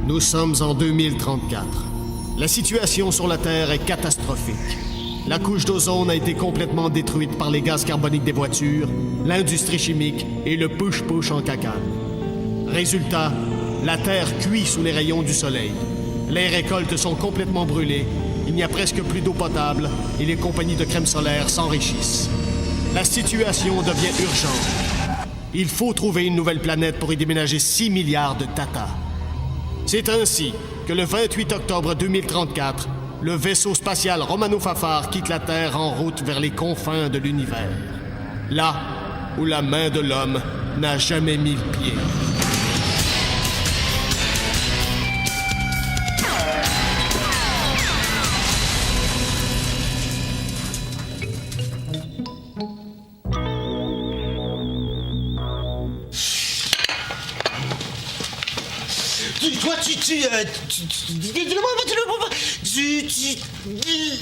Nous sommes en 2034. La situation sur la Terre est catastrophique. La couche d'ozone a été complètement détruite par les gaz carboniques des voitures, l'industrie chimique et le push-push en cacane. Résultat, la Terre cuit sous les rayons du soleil. Les récoltes sont complètement brûlées, il n'y a presque plus d'eau potable et les compagnies de crème solaire s'enrichissent. La situation devient urgente. Il faut trouver une nouvelle planète pour y déménager 6 milliards de Tata. C'est ainsi que le 28 octobre 2034, le vaisseau spatial Romano Fafard quitte la Terre en route vers les confins de l'univers. Là où la main de l'homme n'a jamais mis le pied. Tu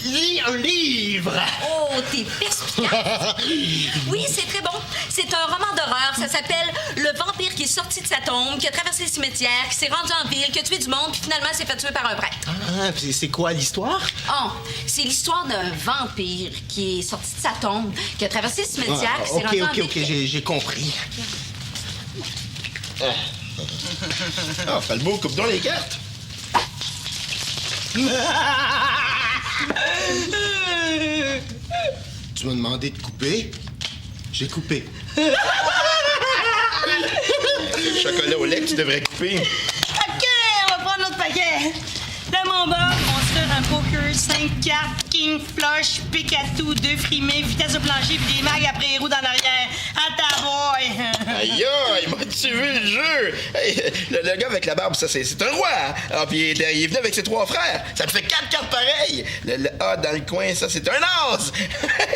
lis un livre. Oh, t'es perspicace. Oui, c'est très bon. C'est un roman d'horreur. Ça s'appelle Le vampire qui est sorti de sa tombe, qui a traversé le cimetière, qui s'est rendu en ville, qui a tué du monde, puis finalement s'est fait tuer par un prêtre. Ah, c'est quoi l'histoire? Oh, c'est l'histoire d'un vampire qui est sorti de sa tombe, qui a traversé le cimetière, qui s'est rendu en ville. OK, j'ai compris. Ah, pas le mot, coupe donc les cartes. Tu m'as demandé de couper. J'ai coupé. Chocolat au lait que tu devrais couper. OK, on va prendre l'autre paquet. Dans mon bas, on se fait un poker, 5 cartes, king, flush, pique à tout, 2 frimés, vitesse au plancher, puis des mags après les roues dans l'arrière. À ta boy! Aïe, aïe, m'as-tu vu le jeu? Hey, le gars avec la barbe, ça, c'est un roi. Ah, puis il est venu avec ses 3 frères. Ça te fait 4 cartes pareilles. Le A dans le coin, ça, c'est un as.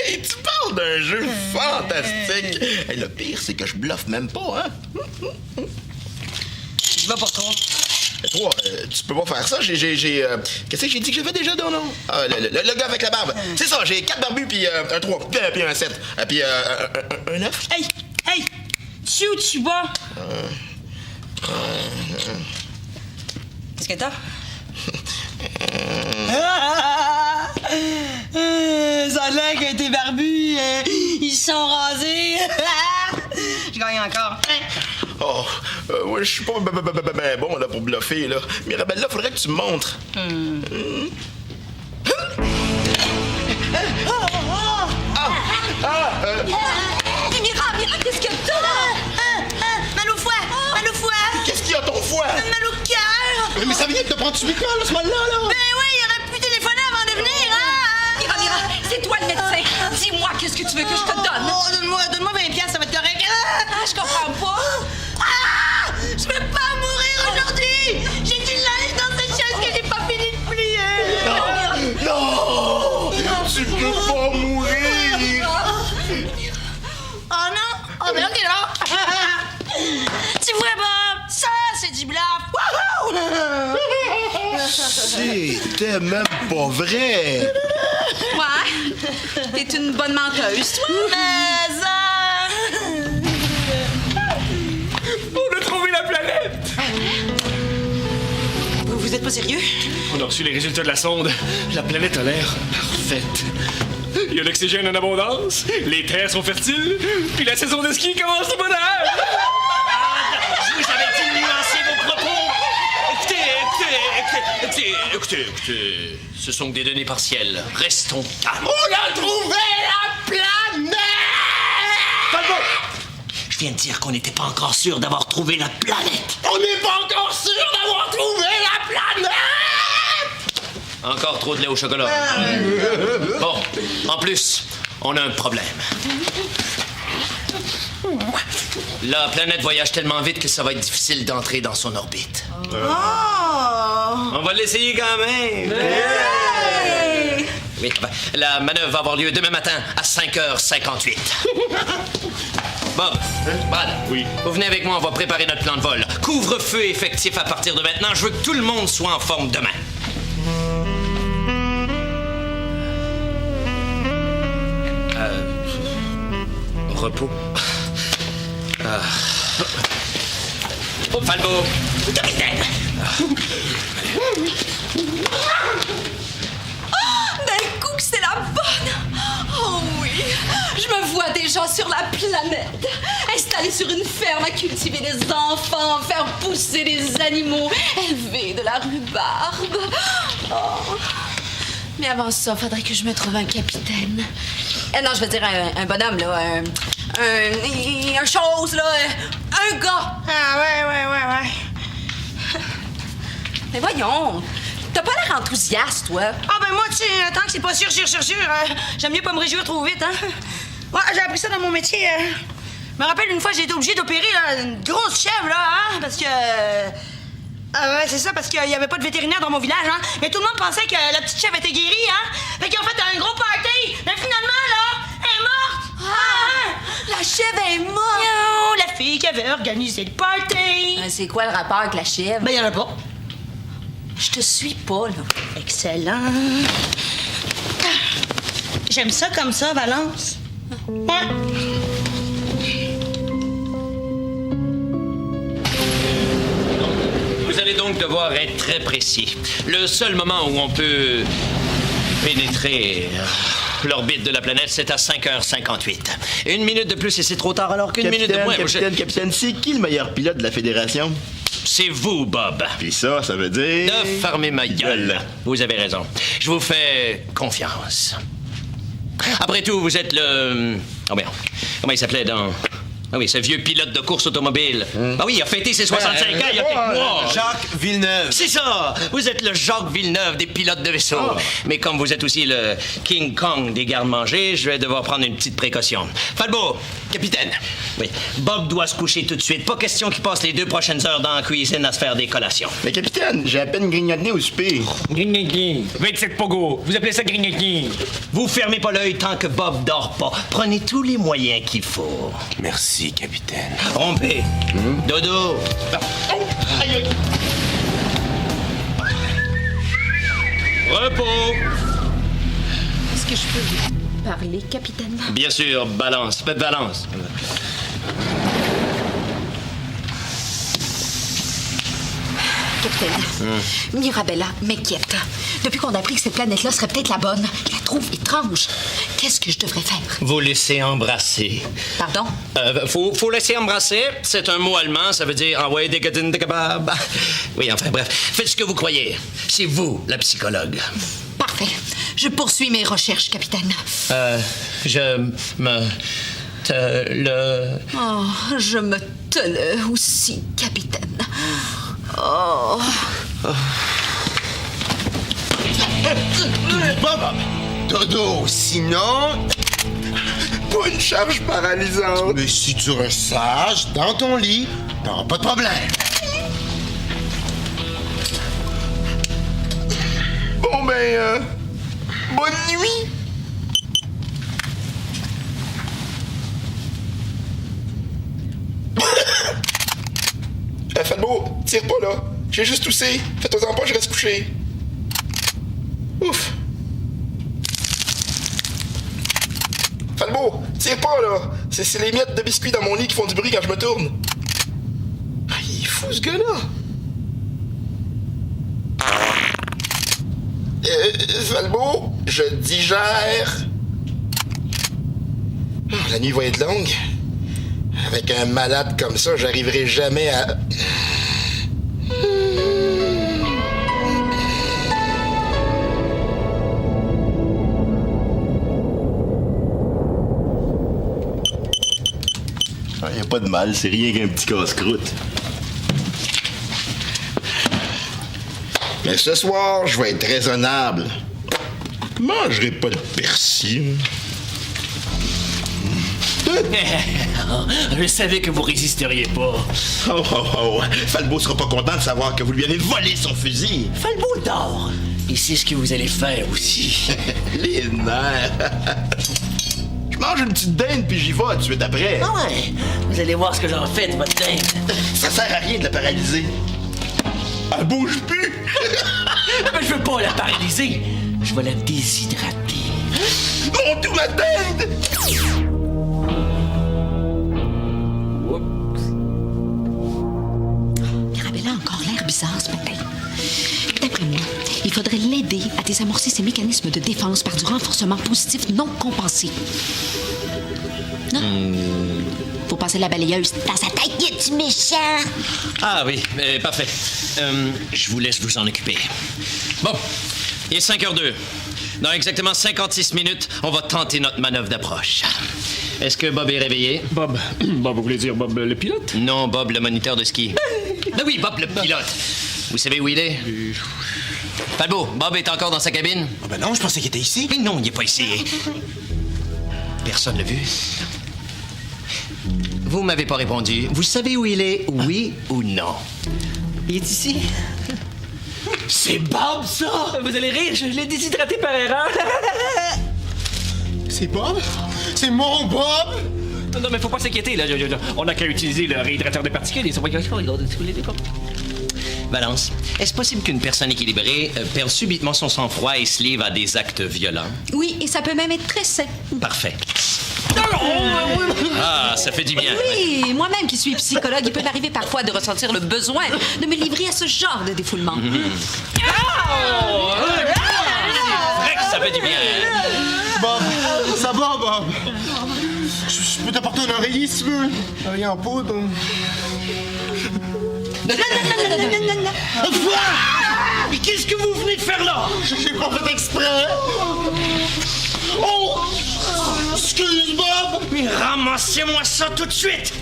Hey, tu parles d'un jeu fantastique. Hey, le pire, c'est que je bluffe même pas, hein? Je vais pour toi. Toi, tu peux pas faire ça. Qu'est-ce que j'ai dit que j'avais déjà dans nom? Ah, le gars avec la barbe. C'est ça, j'ai 4 barbus, puis un 3, puis un 7, puis un 9. Hey! Tu sais où tu vas? Qu'est-ce que t'as? Ça a l'air que tes barbus, ils sont rasés. Je gagne encore. Oh, ouais, je suis pas ben bon là pour bluffer, là. Mirabelle, là, faudrait que tu me montres. Mira, qu'est-ce que t'as? Mal au foie! Mal au foie! Qu'est-ce qu'il y a ton foie? Mal au cœur! Mais ça vient de te prendre sur l'école, ce mal-là, là! Ben oui, il aurait pu téléphoner avant de venir, hein? Mira, c'est toi le médecin. Dis-moi, qu'est-ce que tu veux que je te donne? Oh, donne-moi 20 piastres, ça va être correct. Ah, je comprends pas. Je vais pas mourir aujourd'hui! J'ai du linge dans cette chaise que j'ai pas fini de plier! Non! Tu peux pas mourir! Oh non! Oh, ben ok, là! Tu vois, Bob? Ça, c'est du bluff! Wouhou! C'était même pas vrai! Ouais. T'es une bonne menteuse, toi. Mais ça... On a trouvé la planète! Vous êtes pas sérieux? On a reçu les résultats de la sonde. La planète a l'air parfaite. Il y a l'oxygène en abondance, les terres sont fertiles, puis la saison de ski commence de bonne heure! Je vous avais dit de nuancer vos propos! Écoutez, ce sont que des données partielles. Restons calmes. On a trouvé la planète! Je viens de dire qu'on n'était pas encore sûr d'avoir trouvé la planète. On n'est pas encore sûr d'avoir trouvé la planète! Encore trop de lait au chocolat. Bon, en plus, on a un problème. La planète voyage tellement vite que ça va être difficile d'entrer dans son orbite. On va l'essayer quand même. Oui, la manœuvre va avoir lieu demain matin à 5h58. Bob, Brad, Oui. vous venez avec moi, on va préparer notre plan de vol. Couvre-feu effectif à partir de maintenant. Je veux que tout le monde soit en forme demain. Repos. Falbo! Capitaine! D'un coup que c'est la bonne! Oh oui! Je me vois déjà sur la planète, installée sur une ferme à cultiver des enfants, faire pousser des animaux, élever de la rhubarbe. Oh. Mais avant ça, faudrait que je me trouve un capitaine. Non, je veux dire un bonhomme, là. Un chose, là. Un gars. Ah, ouais. Mais voyons, t'as pas l'air enthousiaste, toi. Ah, ben moi, tu sais, tant que c'est pas sûr, j'aime mieux pas me réjouir trop vite, hein. Ouais, j'ai appris ça dans mon métier. Je me rappelle une fois, j'ai été obligée d'opérer là, une grosse chèvre, là, hein, parce que... Ah ouais, c'est ça, parce qu'il y avait pas de vétérinaire dans mon village, hein. Mais tout le monde pensait que la petite chèvre était guérie, hein. Fait qu'ils ont fait un gros party. Mais finalement, là, elle est morte. Ah, la chèvre est morte. Non, la fille qui avait organisé le party. C'est quoi le rapport avec la chèvre? Ben, y'en a pas. Je te suis pas, là. Excellent. J'aime ça comme ça, Valence. Ouais. Vous allez donc devoir être très précis. Le seul moment où on peut pénétrer l'orbite de la planète, c'est à 5h58. Une minute de plus et c'est trop tard, alors qu'une minute de moins... Capitaine, c'est qui le meilleur pilote de la Fédération? C'est vous, Bob. Puis ça veut dire... De fermer ma gueule. Vous avez raison. Je vous fais confiance. Après tout, vous êtes le... Oh bien, comment il s'appelait dans... Ah oui, ce vieux pilote de course automobile. Ah oui, il a fêté ses 65 ans il y a quelques mois. Jacques Villeneuve. C'est ça! Vous êtes le Jacques Villeneuve des pilotes de vaisseau. Mais comme vous êtes aussi le King Kong des gardes-manger, je vais devoir prendre une petite précaution. Falbo, capitaine. Oui, Bob doit se coucher tout de suite. Pas question qu'il passe les 2 prochaines heures dans la cuisine à se faire des collations. Mais capitaine, j'ai à peine grignoté au souper. Grignotis. 27 pogo. Vous appelez ça grignotis? Vous fermez pas l'œil tant que Bob dort pas. Prenez tous les moyens qu'il faut. Merci, capitaine. Rompez. Dodo. Repos. Est-ce que je peux vous parler, capitaine? Bien sûr, balance. Faites balance. Capitaine, Mirabella m'inquiète. Depuis qu'on a appris que cette planète-là serait peut-être la bonne, je la trouve étrange. Qu'est-ce que je devrais faire? Vous laissez embrasser. Pardon? Faut laisser embrasser. C'est un mot allemand, ça veut dire envoyer des gadines de kebab. Oui, enfin bref. Faites ce que vous croyez. C'est vous, la psychologue. Parfait. Je poursuis mes recherches, capitaine. Je me... Oh, je me te aussi, capitaine. Oh. Bob! Dodo, sinon... Pas une charge paralysante. Mais si tu restes sage, dans ton lit, t'auras pas de problème. Bon, ben, bonne nuit. Falbo, tire pas là. J'ai juste toussé. Fais-toi-en pas, je reste couché. Ouf. Falbo, tire pas là. C'est les miettes de biscuits dans mon lit qui font du bruit quand je me tourne. Ah, il est fou ce gars-là. Falbo, je digère. Oh, la nuit va être longue. Avec un malade comme ça, j'arriverai jamais à... Y a pas de mal, c'est rien qu'un petit casse-croûte. Mais ce soir, je vais être raisonnable. Je mangerai pas de persil. Je savais que vous résisteriez pas. Oh. Falbo sera pas content de savoir que vous lui avez volé son fusil. Falbo dort. Et c'est ce que vous allez faire aussi. Les nerfs. Je mange une petite dinde puis j'y vais tout de suite après. Ah ouais. Vous allez voir ce que j'en fais de votre dinde. Ça sert à rien de la paralyser. Elle bouge plus. Mais je veux pas la paralyser. Je vais la déshydrater. Mon tout, ma dinde! bizarre, ce matin. D'après moi, il faudrait l'aider à désamorcer ses mécanismes de défense par du renforcement positif non compensé. Non? Faut passer la balayeuse dans sa tête. Il est méchant. Ah oui, parfait. Je vous laisse vous en occuper. Bon, il est 5h02. Dans exactement 56 minutes, on va tenter notre manœuvre d'approche. Est-ce que Bob est réveillé? Bob, vous voulez dire Bob le pilote? Non, Bob le moniteur de ski. Ben oui, Bob le pilote. Vous savez où il est? Falbo, Bob est encore dans sa cabine? Ah ben non, je pensais qu'il était ici. Mais non, il n'est pas ici. Personne l'a vu. Vous m'avez pas répondu. Vous savez où il est, oui ou non? Il est ici. C'est Bob, ça! Vous allez rire, je l'ai déshydraté par erreur. C'est Bob? C'est mon Bob? Non, mais faut pas s'inquiéter, là. On n'a qu'à utiliser le réhydrateur de particules. Ils sont pas Valence, est-ce possible qu'une personne équilibrée perde subitement son sang-froid et se livre à des actes violents? Oui, et ça peut même être très sain. Parfait. Ah, ça fait du bien. Oui, moi-même qui suis psychologue, il peut m'arriver parfois de ressentir le besoin de me livrer à ce genre de défoulement. C'est vrai que ça fait du bien. Bob, ça va, Bob? Je peux t'apporter un oreiller si tu veux. Oreiller en poudre. Mais qu'est-ce que vous venez de faire là? J'ai pas fait exprès. Oh! Excuse, Bob! Mais ramassez-moi ça tout de suite!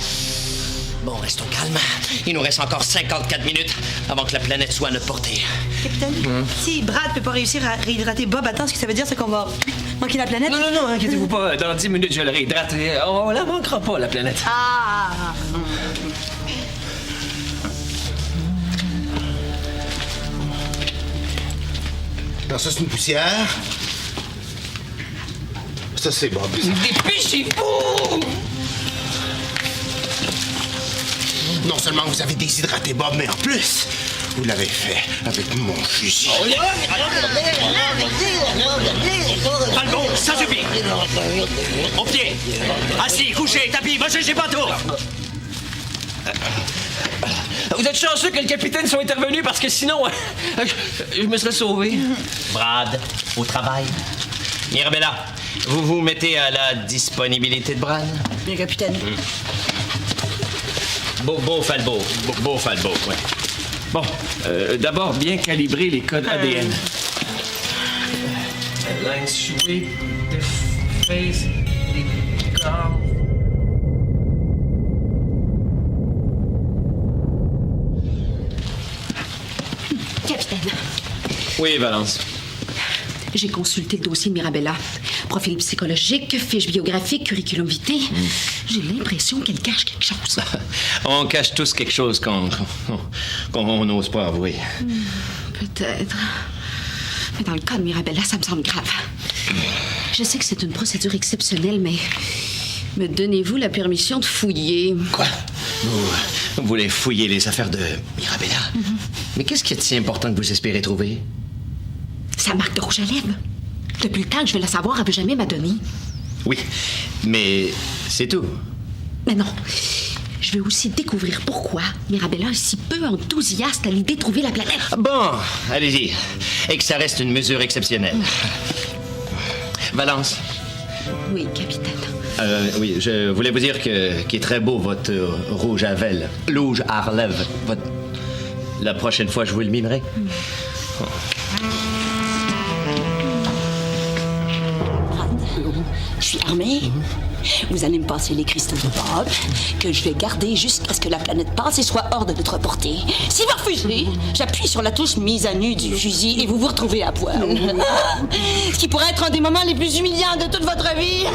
Bon, restons calmes. Il nous reste encore 54 minutes avant que la planète soit à notre portée. Capitaine, si Brad peut pas réussir à réhydrater Bob, attends, ce que ça veut dire, c'est qu'on va manquer la planète? Non, inquiétez-vous pas. Dans 10 minutes, je le réhydrate. On la manquera pas, la planète. Ah! Non, ça, c'est une poussière. Ça, c'est Bob. Dépêchez-vous! Non seulement vous avez déshydraté Bob, mais en plus, vous l'avez fait avec mon fusil. Falbo, ça suffit! Au pied! Assis, couché, tapis, va chercher pas tout! Vous êtes chanceux que le capitaine soit intervenu parce que sinon, je me serais sauvé. Brad, au travail. Mirabella, vous vous mettez à la disponibilité de Brad? Bien, capitaine. Beau Falbo, ouais. Bon, d'abord, bien calibrer les codes ADN. Line sweep, face, les corps. Capitaine, Oui, Valence. j'ai consulté le dossier de Mirabella. Profil psychologique, fiche biographique, curriculum vitae. J'ai l'impression qu'elle cache quelque chose. On cache tous quelque chose qu'on n'ose pas avouer. Peut-être. Mais dans le cas de Mirabella, ça me semble grave. Je sais que c'est une procédure exceptionnelle, mais me donnez-vous la permission de fouiller? Quoi? Vous voulez fouiller les affaires de Mirabella? Mais qu'est-ce qui est si important que vous espérez trouver? Sa marque de rouge à lèvres. Depuis le temps que je veux la savoir, elle veut jamais m'a donné. Oui, mais c'est tout. Mais non. Je veux aussi découvrir pourquoi Mirabella est si peu enthousiaste à l'idée de trouver la planète. Bon, allez-y. Et que ça reste une mesure exceptionnelle. Valence. Oui, capitaine. Oui, je voulais vous dire qu'il est très beau, votre rouge à lèvres. Rouge à lèvres. La prochaine fois, je vous le mimerai. Je suis armée. Vous allez me passer les cristaux de Bob, que je vais garder jusqu'à ce que la planète passe et soit hors de notre portée. Si vous refusez, j'appuie sur la touche mise à nu du fusil et vous vous retrouvez à poil. Ce qui pourrait être un des moments les plus humiliants de toute votre vie.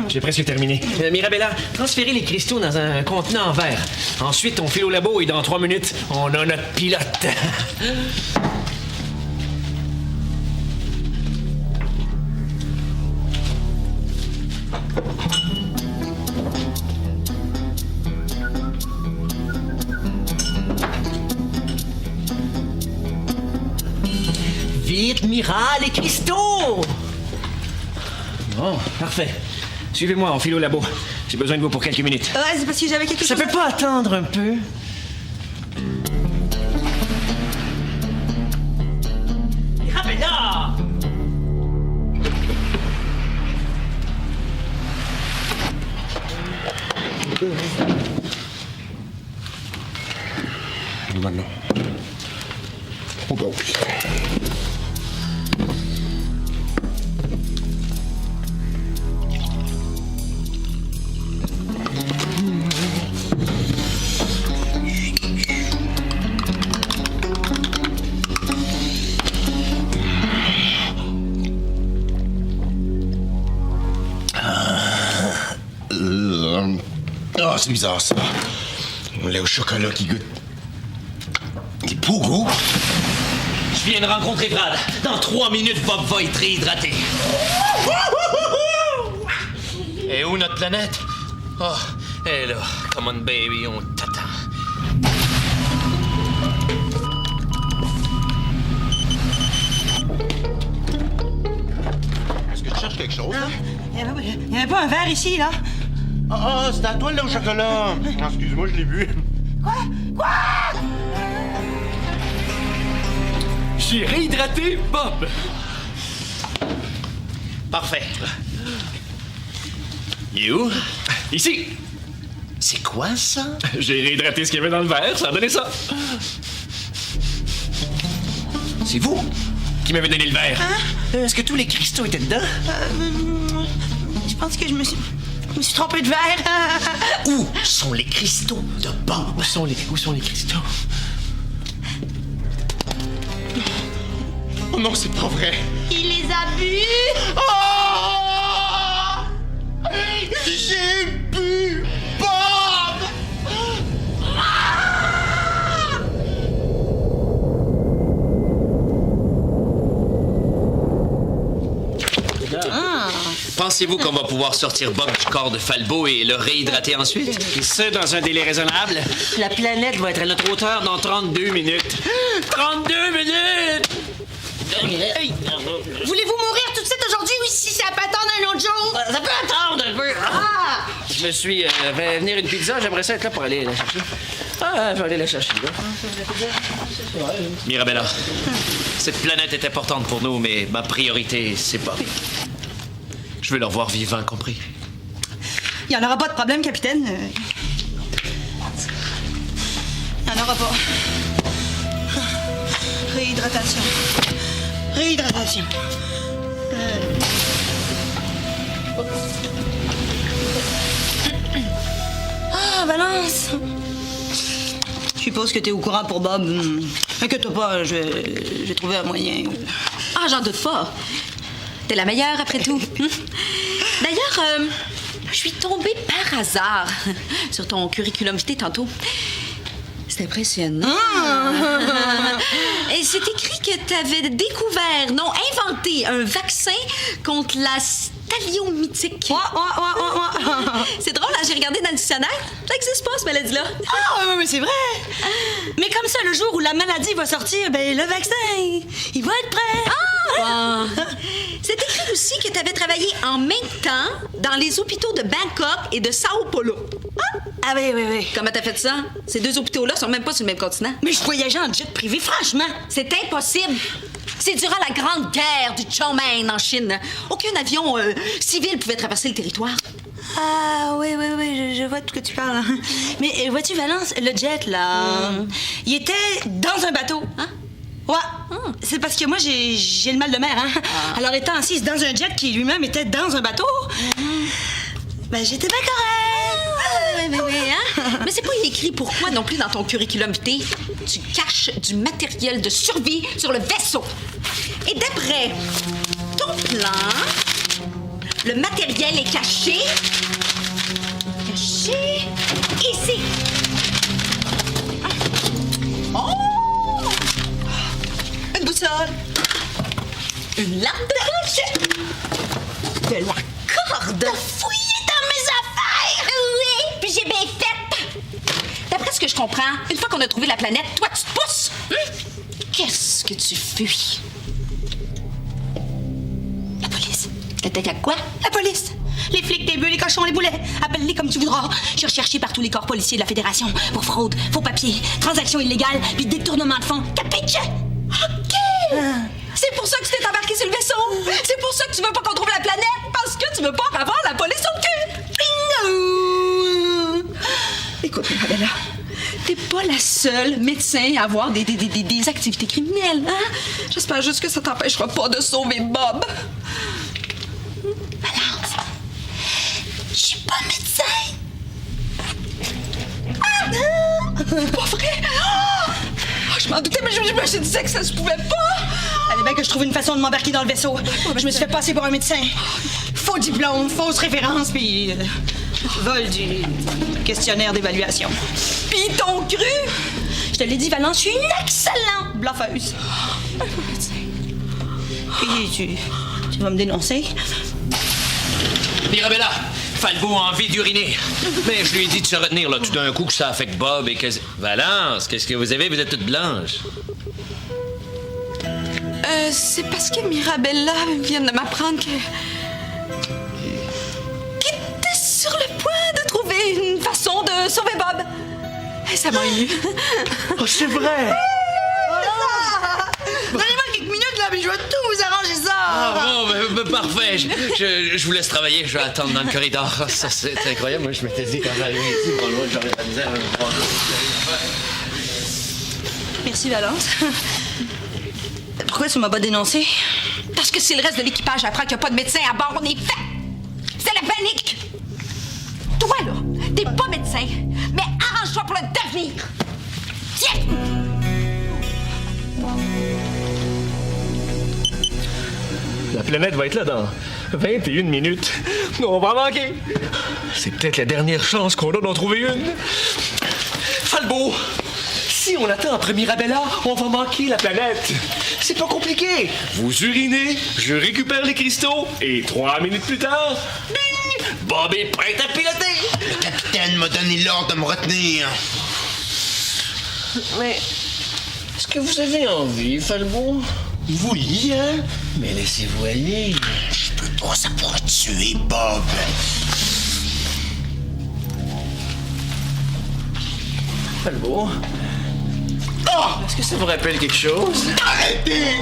J'ai presque terminé. Mirabella, transférez les cristaux dans un contenant en verre. Ensuite, on file au labo et dans 3 minutes, on a notre pilote. Vite, Mira, les cristaux! Bon, parfait. Suivez-moi, on file au labo. J'ai besoin de vous pour quelques minutes. Ouais, c'est parce que j'avais quelque Ça chose... peut pas attendre un peu? Mirabella! Maintenant. Oh bah oui. Ah, c'est bizarre ça. Le lait au chocolat qui goûte. Des pougous. Je viens de rencontrer Brad. Dans 3 minutes, Bob va être réhydraté. Et où notre planète? Oh, elle est là. Come on, baby, on t'attend. Est-ce que tu cherches quelque chose? Hein? Il y avait pas un verre ici, là? Ah, c'est à toi le lait au chocolat. Ah, excuse-moi, je l'ai vu. J'ai réhydraté Bob. Parfait. You? Ici. C'est quoi ça? J'ai réhydraté ce qu'il y avait dans le verre, ça a donné ça. C'est vous? Qui m'avait donné le verre? Est-ce que tous les cristaux étaient dedans? Je pense que je me suis trompé de verre. Où sont les cristaux de Bob? Où sont les cristaux? Oh non, c'est pas vrai. Il les a bu. Oh! J'ai bu Bob! Pensez-vous qu'on va pouvoir sortir Bob du corps de Falbo et le réhydrater ensuite? Et ça, dans un délai raisonnable. La planète va être à notre hauteur dans 32 minutes. 32 minutes! Voulez-vous mourir tout de suite aujourd'hui ou si ça peut attendre un autre jour? Ça peut attendre un peu. Ah! Je me suis fait venir une pizza, j'aimerais ça être là pour aller la chercher. Ah, je vais aller la chercher, là. Mirabella, cette planète est importante pour nous, mais ma priorité, c'est Bob. Je veux le revoir vivant, compris? Il n'y en aura pas de problème, capitaine. Il n'y en aura pas. Réhydratation. Réhydratation. Ah, Valence! Je suppose que t'es au courant pour Bob. Inquiète-toi pas, je vais trouver un moyen. Ah, j'en doute pas. T'es la meilleure, après tout. D'ailleurs, je suis tombée par hasard sur ton curriculum vitae tantôt. C'est impressionnant. Et c'est écrit que t'avais découvert, non, inventé un vaccin contre la staliomytique. C'est drôle, hein, j'ai regardé dans le dictionnaire. Ça n'existe pas, cette maladie-là. Ah, oui, mais c'est vrai. Mais comme ça, le jour où la maladie va sortir, ben le vaccin, il va être prêt. Ah! C'est écrit aussi que tu avais travaillé en même temps dans les hôpitaux de Bangkok et de Sao Paulo. Ah oui. Comment t'as fait ça? Ces deux hôpitaux-là sont même pas sur le même continent. Mais je voyageais en jet privé, franchement. C'est impossible. C'est durant la grande guerre du Chongmen en Chine. Aucun avion civil pouvait traverser le territoire. Ah oui, je vois de ce que tu parles. Mais vois-tu, Valence, le jet, là, il était dans un bateau. Hein? Ouais. C'est parce que moi, j'ai le mal de mer, hein. Alors, étant assise dans un jet qui lui-même était dans un bateau, ben, j'étais bien correcte. Mais c'est pas écrit pourquoi non plus dans ton curriculum vitae. Tu caches du matériel de survie sur le vaisseau. Et d'après ton plan, le matériel est caché. Caché ici. Oh! Une boussole. Une lampe de poche. De la corde. Fouillé dans mes affaires. Oui, puis j'ai bien fait. D'après ce que je comprends, une fois qu'on a trouvé la planète, toi, tu te pousses. Qu'est-ce que tu fuis? La police. T'attaques à quoi? La police. Les flics, les bœufs, les cochons, les boulets. Appelle-les comme tu voudras. Je suis recherché par tous les corps policiers de la Fédération pour fraude, faux papiers, transactions illégales, puis détournement de fonds. Capiche? OK! C'est pour ça que tu t'es embarqué sur le vaisseau! C'est pour ça que tu veux pas qu'on trouve la planète! Parce que tu veux pas avoir la police au cul! Bingo! Écoute, Mirabella, t'es pas la seule médecin à avoir des activités criminelles, hein? J'espère juste que ça t'empêchera pas de sauver Bob. Balance. Je suis pas médecin. C'est pas vrai! Je m'en doutais, mais je me disais que ça se pouvait pas! Fallait bien que je trouve une façon de m'embarquer dans le vaisseau. Je me suis fait passer pour un médecin. Faux diplôme, fausse référence, puis vol du questionnaire d'évaluation. Pis ils t'ont cru! Je te l'ai dit, Valence, je suis une excellente bluffeuse. Puis tu vas me dénoncer? Mirabella, Falbo a envie d'uriner. Mais je lui ai dit de se retenir, là, tout d'un coup, que ça affecte Bob et que... Valence, qu'est-ce que vous avez? Vous êtes toute blanche. C'est parce que Mirabella vient de m'apprendre qu'elle était sur le point de trouver une façon de sauver Bob. Et ça m'a ému. Oh, c'est vrai! Donnez-moi quelques minutes, là, mais je vais tout vous arranger ça. Ah bon, parfait. Je vous laisse travailler. Je vais attendre dans le corridor. Ça, c'est incroyable. Moi, je m'étais dit quand j'arrivais ici, pour loin, j'aurais la misère à me prendre. Merci, Valence. Pourquoi tu m'as pas dénoncé? Parce que si le reste de l'équipage apprend qu'il n'y a pas de médecin à bord, on est fait! C'est la panique! Toi, là, t'es pas médecin, mais arrange-toi pour le devenir! Tiens! La planète va être là dans 21 minutes. On va en manquer. C'est peut-être la dernière chance qu'on a d'en trouver une. Falbo, si on attend après Mirabella, on va manquer la planète. C'est pas compliqué. Vous urinez, je récupère les cristaux, et 3 minutes plus tard, bing! Bob est prêt à piloter. Le capitaine m'a donné l'ordre de me retenir. Mais est-ce que vous avez envie, Falbo? Oui, hein? Mais laissez-vous aller. Je peux pas, ça pourrait tuer Bob. Falbo, Oh! est-ce que ça vous rappelle quelque chose? Arrêtez!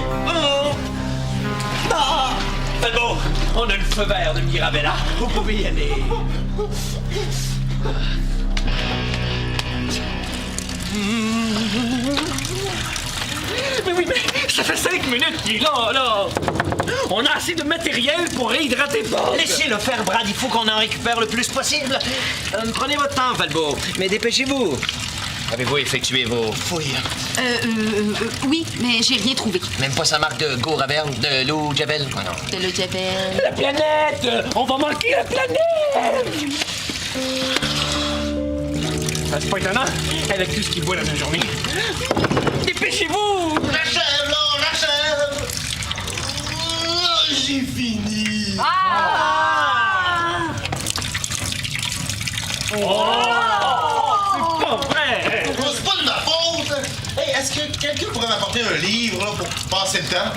Falbo, on a le feu vert de Mirabella. Vous pouvez y aller. Mais oui, mais ça fait 5 minutes qu'il est là. On a assez de matériel pour réhydrater Bob. Laissez-le faire, Brad. Il faut qu'on en récupère le plus possible. Prenez votre temps, Falbo. Mais dépêchez-vous. Avez-vous effectué vos fouilles? Oui, mais j'ai rien trouvé. Même pas sa marque de Goraverne, de Lou Javel? Oh non. De l'eau de Javel. La planète! On va manquer la planète! C'est pas étonnant, avec tout ce qu'il boit dans une journée. Dépêchez-vous! Rachel, là, Rachel! J'ai fini! C'est pas vrai! C'est pas de ma faute! Hey, est-ce que quelqu'un pourrait m'apporter un livre là, pour passer le temps?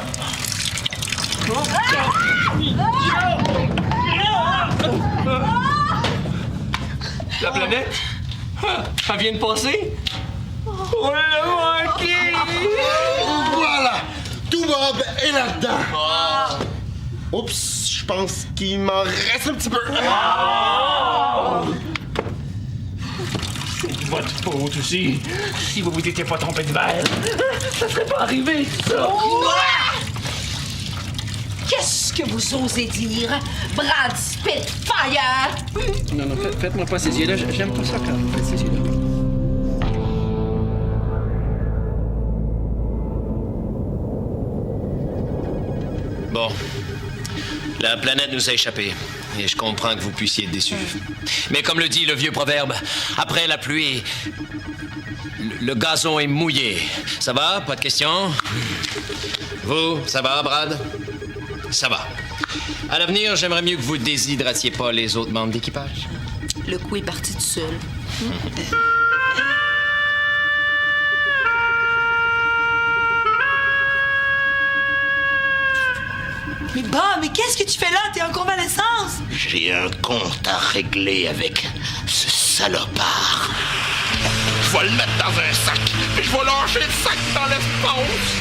La planète? Elle vient de passer? On l'a manqué! Voilà! Tout Bob est là-dedans! Oups, je pense qu'il m'en reste un petit peu. C'est de votre faute aussi. Si vous vous étiez pas trompé de verre, ça serait pas arrivé, ça! Qu'est-ce que vous osez dire, Brad Spitfire? Non, faites-moi pas ces yeux-là. J'aime pas ça quand vous faites ces yeux-là. Bon. La planète nous a échappé. Et je comprends que vous puissiez être déçus. Mais comme le dit le vieux proverbe, après la pluie, le gazon est mouillé. Ça va? Pas de questions? Vous, ça va, Brad? Ça va. À l'avenir, j'aimerais mieux que vous déshydratiez pas les autres membres d'équipage. Le coup est parti tout seul. Mais Bob, mais qu'est-ce que tu fais là? T'es en convalescence! J'ai un compte à régler avec ce salopard. Je vais le mettre dans un sac, puis je vais lâcher le sac dans l'espace.